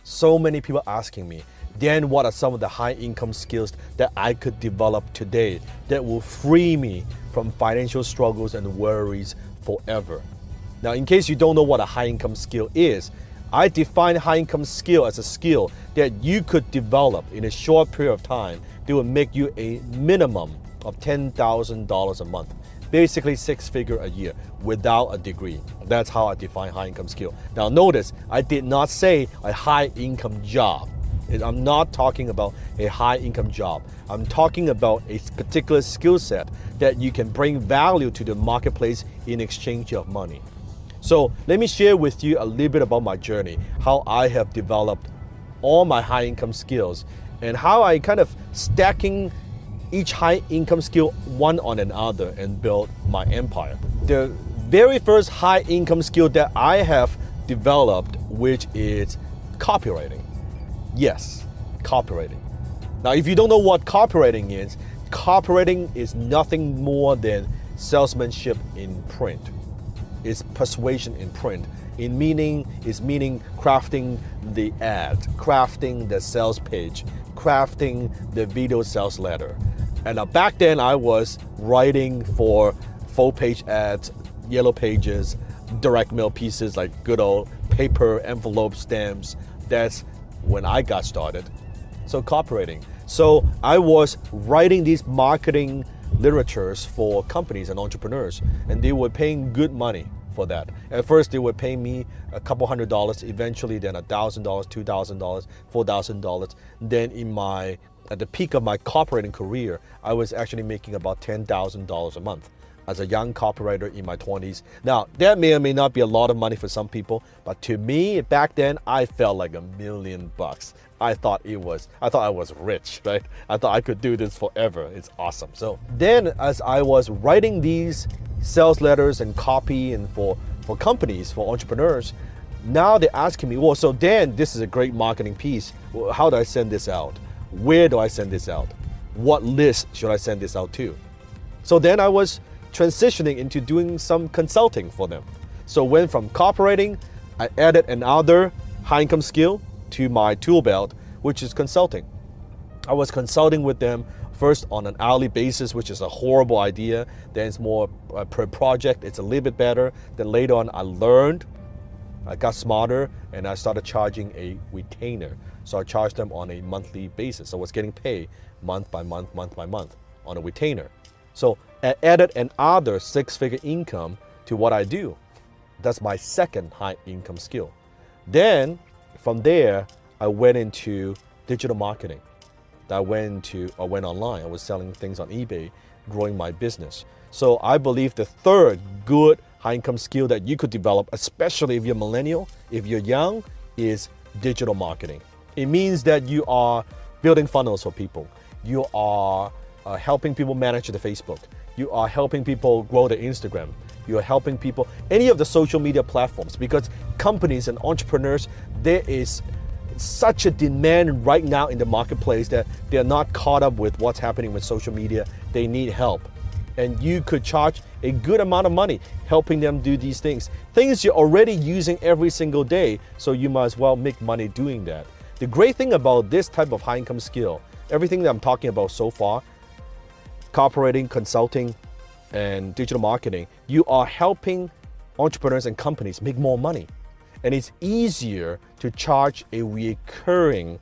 so many people asking me, Dan, what are some of the high income skills that I could develop today that will free me from financial struggles and worries forever? Now, in case you don't know what a high income skill is, I define high income skill as a skill that you could develop in a short period of time that will make you a minimum of $10,000 a month. Basically 6-figure a year without a degree. That's how I define high income skill. Now notice, I did not say a high income job. I'm not talking about a high income job. I'm talking about a particular skill set that you can bring value to the marketplace in exchange of money. So let me share with you a little bit about my journey, how I have developed all my high income skills and how I kind of stacking each high income skill one on another and build my empire. The very first high income skill that I have developed, which is copywriting. Yes, copywriting. Now, if you don't know what copywriting is nothing more than salesmanship in print. It's persuasion in print. It's meaning crafting the ad, crafting the sales page, crafting the video sales letter. And back then I was writing for full-page ads, yellow pages, direct mail pieces like good old paper, envelope, stamps. That's when I got started. So copywriting. So I was writing these marketing literatures for companies and entrepreneurs, and they were paying good money for that. At first they were paying me a couple $100, eventually then $1,000, $2,000, $4,000. Then at the peak of my copywriting career, I was actually making about $10,000 a month as a young copywriter in my 20s. Now, that may or may not be a lot of money for some people, but to me, back then, I felt like $1 million. I thought I was rich, right? I thought I could do this forever. It's awesome. So then as I was writing these sales letters and copy and for companies, for entrepreneurs, now they're asking me, well, so Dan, this is a great marketing piece. How do I send this out? Where do I send this out? What list should I send this out to? So then I was transitioning into doing some consulting for them. So went from copywriting, I added another high income skill to my tool belt, which is consulting. I was consulting with them first on an hourly basis, which is a horrible idea. Then it's more per project, it's a little bit better. Then later on I learned, I got smarter, and I started charging a retainer. So I charged them on a monthly basis. So I was getting paid month by month on a retainer. So I added another 6-figure income to what I do. That's my second high income skill. Then from there, I went into digital marketing. I went online. I was selling things on eBay, growing my business. So I believe the third good high income skill that you could develop, especially if you're millennial, if you're young, is digital marketing. It means that you are building funnels for people. You are helping people manage the Facebook. You are helping people grow their Instagram. You are helping people, any of the social media platforms, because companies and entrepreneurs, there is such a demand right now in the marketplace that they're not caught up with what's happening with social media. They need help. And you could charge a good amount of money helping them do these things. Things you're already using every single day, so you might as well make money doing that. The great thing about this type of high income skill, everything that I'm talking about so far, copywriting, consulting, and digital marketing, you are helping entrepreneurs and companies make more money. And it's easier to charge a recurring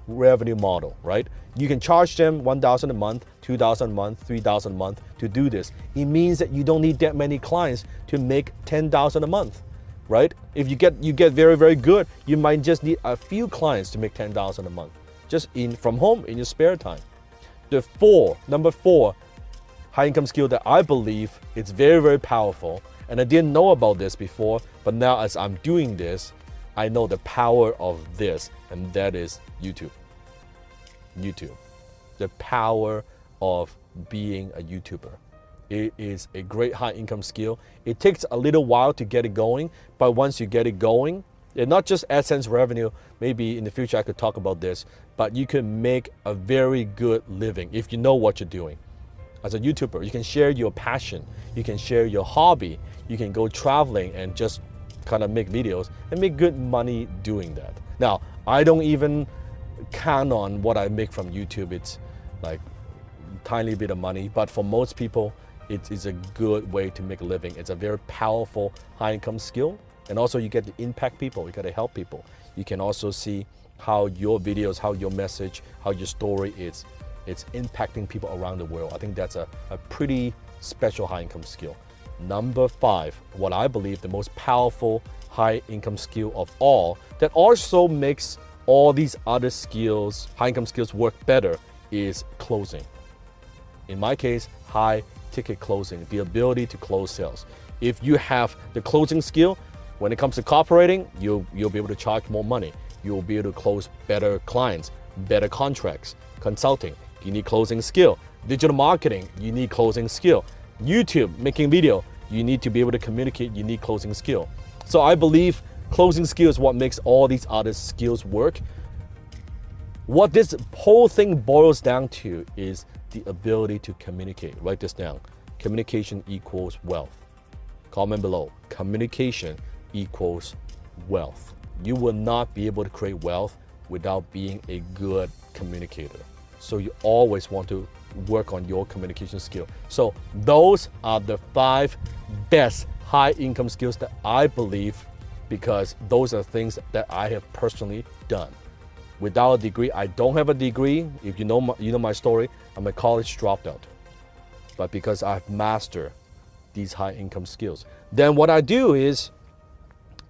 revenue model, right? You can charge them $1,000 a month, $2,000 a month, $3,000 a month to do this. It means that you don't need that many clients to make $10,000 a month, right? If you get very, very good, you might just need a few clients to make $10,000 a month, just from home in your spare time. Number four, high income skill that I believe it's very, very powerful. And I didn't know about this before, but now as I'm doing this, I know the power of this, and that is YouTube. YouTube. The power of being a YouTuber. It is a great high income skill. It takes a little while to get it going, but once you get it going, and not just AdSense revenue, maybe in the future I could talk about this, but you can make a very good living if you know what you're doing. As a YouTuber, you can share your passion, you can share your hobby, you can go traveling and just kind of make videos and make good money doing that. Now, I don't even count on what I make from YouTube. It's like tiny bit of money, but for most people, it is a good way to make a living. It's a very powerful high income skill. And also you get to impact people, you get to help people. You can also see how your videos, how your message, how your story is, it's impacting people around the world. I think that's a pretty special high income skill. Number 5, what I believe the most powerful high income skill of all that also makes all these other skills, high income skills work better is closing. In my case, high ticket closing, the ability to close sales. If you have the closing skill, when it comes to cooperating, you'll be able to charge more money. You'll be able to close better clients, better contracts. Consulting, you need closing skill. Digital marketing, you need closing skill. YouTube, making video, you need to be able to communicate, you need closing skill. So I believe closing skill is what makes all these other skills work. What this whole thing boils down to is the ability to communicate. Write this down. Communication equals wealth. Comment below. Communication equals wealth. You will not be able to create wealth without being a good communicator. So you always want to work on your communication skill. So those are the 5 best high income skills that I believe, because those are things that I have personally done. Without a degree, I don't have a degree. If you know my story, I'm a college dropout. But because I've mastered these high income skills, then what I do is,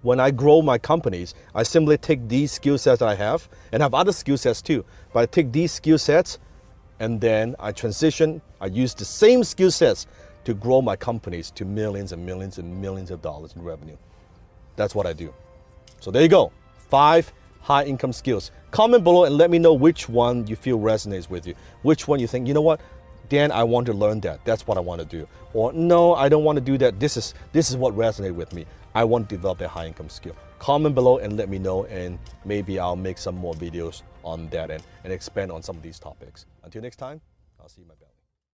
when I grow my companies, I simply take these skill sets that I have, and have other skill sets too, but I take these skill sets and then I transition, I use the same skill sets to grow my companies to millions and millions and millions of dollars in revenue. That's what I do. So there you go, 5 high income skills. Comment below and let me know which one you feel resonates with you. Which one you think, you know what, Dan, I want to learn that. That's what I want to do. Or no, I don't want to do that. This is what resonates with me. I want to develop that high income skill. Comment below and let me know, and maybe I'll make some more videos on that and expand on some of these topics. Until next time, I'll see you, my best.